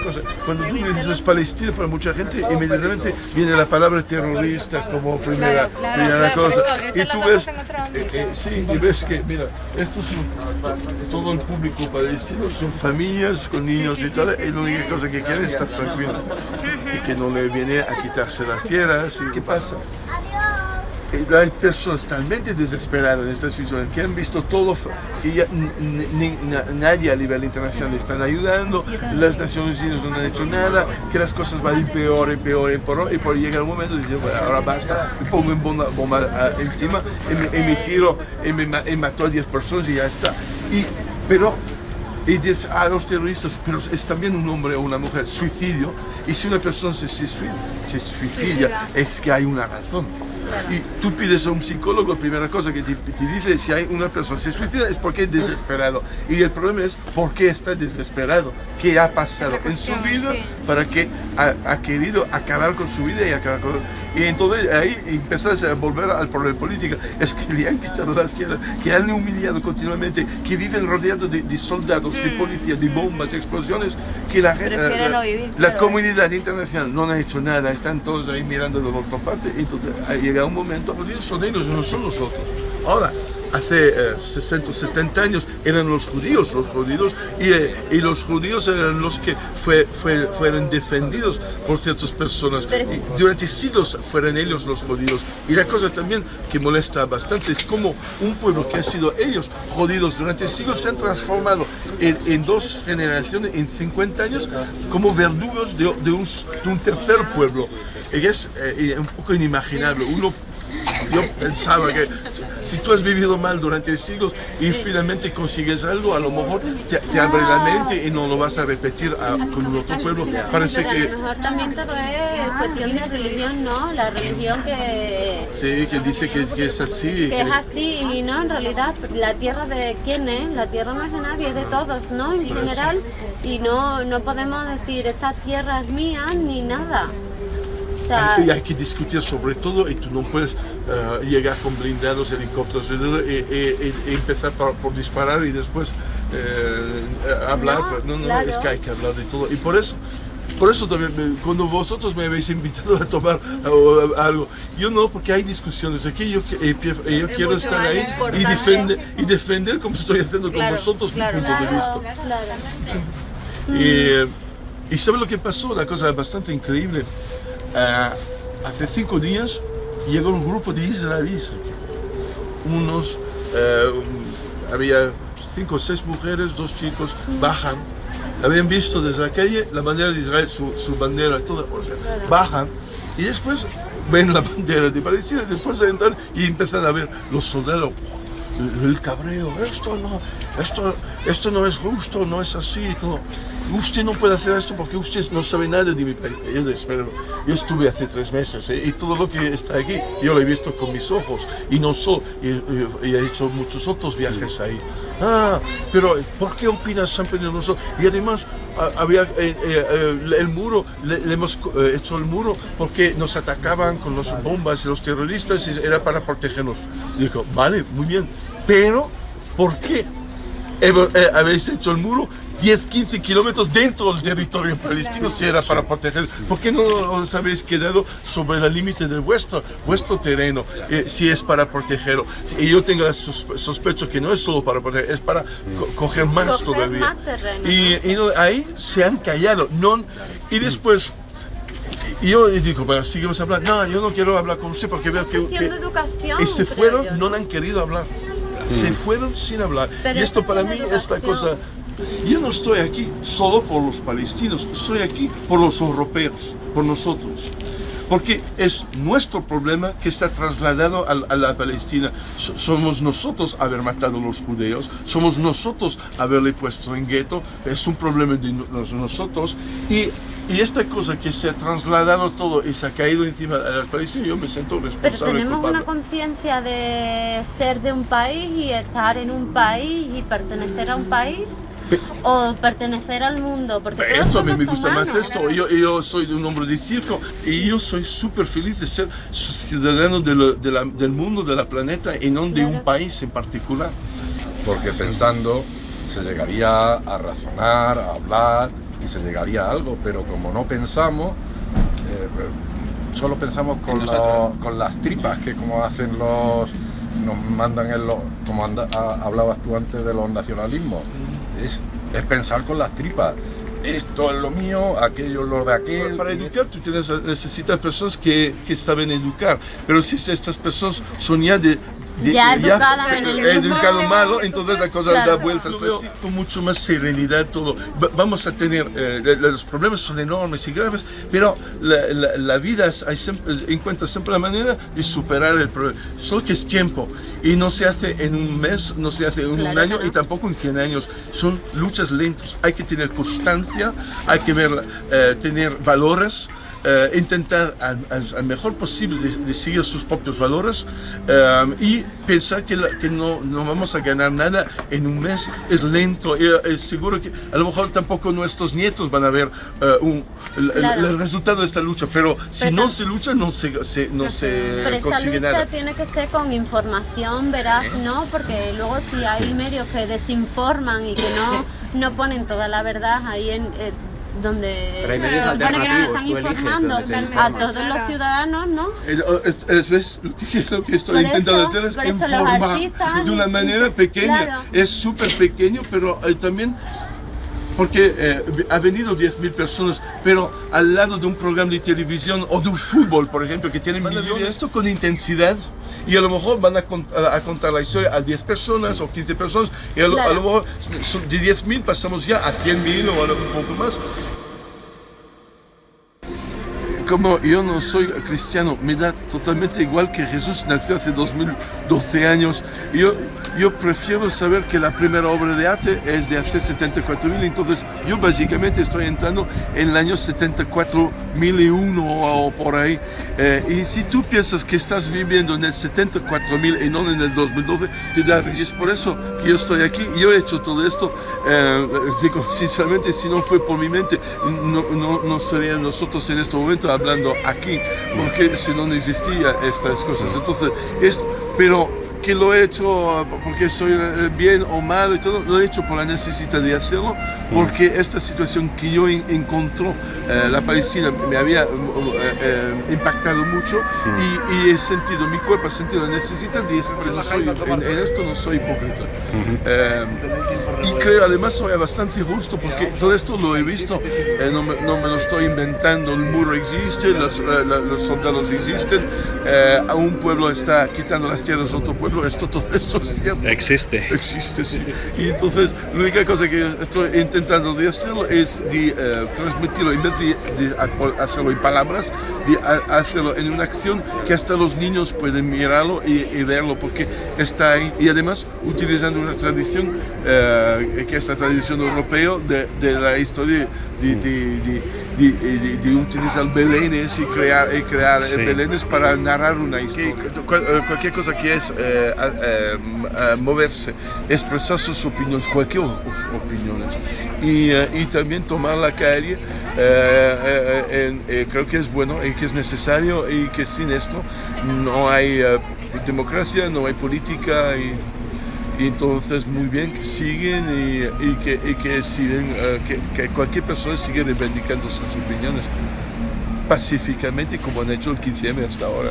cosa. Cuando tú dices Palestina, para mucha gente, inmediatamente viene la palabra terrorista como primera cosa. Y tú ves, sí, y ves que, mira, estos son todo el público palestino, son familias con niños y tal, y la única cosa que quieren es estar tranquilo. Y que no le viene a quitarse las tierras. ¿Y qué pasa? Hay personas talmente desesperadas en esta situación que han visto todo, que ya nadie a nivel internacional están ayudando, las Naciones Unidas no han hecho nada, que las cosas van peor y peor y peor, y por llegar un momento dicen, bueno, ahora basta, me pongo en bomba encima y me tiro y mato a 10 personas y ya está. Y dice a los terroristas, pero es también un hombre o una mujer, suicidio, y si una persona se suicida es que hay una razón. Y tú pides a un psicólogo, la primera cosa que te dice, si hay una persona se suicida es porque es desesperado. Y el problema es por qué está desesperado, qué ha pasado en su vida para que ha querido acabar con su vida y acabar con... Y entonces ahí empiezas a volver al problema político. Es que le han quitado las tierras, que han humillado continuamente, que viven rodeados de soldados, de policía, de bombas, de explosiones, que la comunidad internacional no ha hecho nada, están todos ahí mirando de la otra parte. Entonces llega un momento, son ellos, no son nosotros. Ahora, hace 60 o 70 años eran los judíos y los judíos eran los que fueron defendidos por ciertas personas. Y durante siglos fueron ellos los judíos. Y la cosa también que molesta bastante es como un pueblo que ha sido ellos jodidos durante siglos se han transformado en 2 generaciones, en 50 años, como verdugos de un tercer pueblo. Y es un poco inimaginable. Yo pensaba que si tú has vivido mal durante siglos y finalmente consigues algo, a lo mejor te abre la mente y no lo vas a repetir con un otro pueblo. Parece que... A lo mejor también todo es cuestión de religión, ¿no? La religión que... Sí, que dice que es así. Que es así y no, en realidad, ¿la tierra de quién es? La tierra no es de nadie, es de todos, ¿no? En general. Y no podemos decir, esta tierra es mía, ni nada. Y hay que discutir sobre todo y tú no puedes llegar con blindados, helicópteros y empezar por disparar y después hablar. No, claro. Es que hay que hablar de todo. Y por eso también, cuando vosotros me habéis invitado a tomar algo, yo no, porque hay discusiones aquí, yo quiero estar ahí y defender como estoy haciendo con vosotros mi punto de vista. Y ¿sabes lo que pasó? Una cosa bastante increíble. Hace 5 días llegó un grupo de israelíes aquí. Había 5 o 6 mujeres, 2 chicos, bajan, habían visto desde la calle la bandera de Israel, su bandera, toda cosa, bajan y después ven la bandera de Palestina, y después de entrar y empiezan a ver los soldados, el cabreo, esto no es justo, no es así y todo. Usted no puede hacer esto porque usted no sabe nada de mi país. Yo estuve hace 3 meses y todo lo que está aquí yo lo he visto con mis ojos y no solo, y he hecho muchos otros viajes ahí. Pero ¿por qué opinas siempre de nosotros? Y además había el muro, le hemos hecho el muro porque nos atacaban con las bombas y los terroristas y era para protegernos. Y digo, vale, muy bien, pero ¿por qué habéis hecho el muro 10-15 kilómetros dentro del territorio palestino si era para proteger? ¿Por qué no os habéis quedado sobre el límite de vuestro terreno si es para protegerlo? Y yo tengo la sospecho que no es solo para proteger, es para coger más todavía. Y ahí se han callado. Y después... Y yo digo, bueno, seguimos hablando. No, yo no quiero hablar con usted porque veo que y se fueron, no han querido hablar. Se fueron sin hablar. Y esto para mí es la cosa... Yo no estoy aquí solo por los palestinos, estoy aquí por los europeos, por nosotros. Porque es nuestro problema que está trasladado a la Palestina. Somos nosotros haber matado a los judíos, somos nosotros haberle puesto en gueto, es un problema de nosotros. Y esta cosa que se ha trasladado todo y se ha caído encima de la Palestina, yo me siento responsable. Pero tenemos una conciencia de ser de un país y estar en un país y pertenecer a un país. O pertenecer al mundo, porque esto a mí me gusta más esto. Yo soy un hombre de circo y yo soy súper feliz de ser ciudadano del mundo, de la planeta y no de un país en particular. Porque pensando se llegaría a razonar, a hablar y se llegaría a algo, pero como no pensamos, solo pensamos con las tripas, que como hacen nos mandan como hablabas tú antes de los nacionalismos, es pensar con las tripas. Esto es lo mío, aquello es lo de aquel. Para educar tú necesitas personas que saben educar, pero si estas personas son ya educado malo, entonces la cosa da vueltas así, con mucho más serenidad todo. Vamos a tener, los problemas son enormes y graves, pero la vida encuentra siempre la manera de superar el problema, solo que es tiempo, y no se hace en un mes, no se hace en un año y tampoco en 100 años, son luchas lentas, hay que tener constancia, hay que tener valores, intentar al mejor posible de seguir sus propios valores y pensar que no vamos a ganar nada en un mes. Es lento, es seguro que a lo mejor tampoco nuestros nietos van a ver el resultado de esta lucha, pero si no se lucha no se pero consigue esta lucha nada. tiene que ser con información veraz, ¿no? Porque luego si hay medios que desinforman y que no ponen toda la verdad ahí donde Pero hay medios se supone que nos alternativos, están tú eliges informando dónde te a informas. todos los ciudadanos, ¿no? ¿Ves? Lo que estoy Por intentando eso- hacer es por eso los informar artistas de una manera pequeña. Claro. Es súper pequeño, pero también porque ha venido 10.000 personas, pero al lado de un programa de televisión o de un fútbol, por ejemplo, que tienen millones, esto con intensidad, y a lo mejor van a contar la historia a 10 personas o 15 personas, y a lo mejor de 10.000 pasamos ya a 100.000 o un poco más. Como yo no soy cristiano, me da totalmente igual que Jesús nació hace 2012 años. Yo prefiero saber que la primera obra de arte es de hace 74.000, entonces yo básicamente estoy entrando en el año 74.001 o por ahí. Y si tú piensas que estás viviendo en el 74.000 y no en el 2012, te da risa. Es por eso que yo estoy aquí. Yo he hecho todo esto, digo sinceramente, si no fue por mi mente, no serían nosotros en este momento hablando aquí, porque si no existían estas cosas. Entonces, pero que lo he hecho porque soy bien o malo y todo, lo he hecho por la necesidad de hacerlo, porque esta situación que yo encontró la Palestina me había impactado mucho y he sentido, mi cuerpo ha sentido la necesidad de expresar, en esto no soy hipócrita. Y creo además soy bastante justo porque todo esto lo he visto, no me lo estoy inventando, el muro existe, los soldados existen, a un pueblo está quitando las tierras a otro pueblo, todo esto es cierto. Existe, sí. Y entonces la única cosa que estoy intentando de hacerlo es de transmitirlo, en vez de hacerlo en palabras, de hacerlo en una acción que hasta los niños pueden mirarlo y verlo, porque está ahí. Y además utilizando una tradición que es la tradición europea de la historia de utilizar belenes y crear belenes para narrar una historia. Cualquier cosa que es moverse, expresar sus opiniones, cualquier opiniones, y también tomar la calle, creo que es bueno y que es necesario, y que sin esto no hay democracia, no hay política, y entonces muy bien que siguen y que siguen, que cualquier persona siga reivindicando sus opiniones pacíficamente como han hecho el 15M hasta ahora.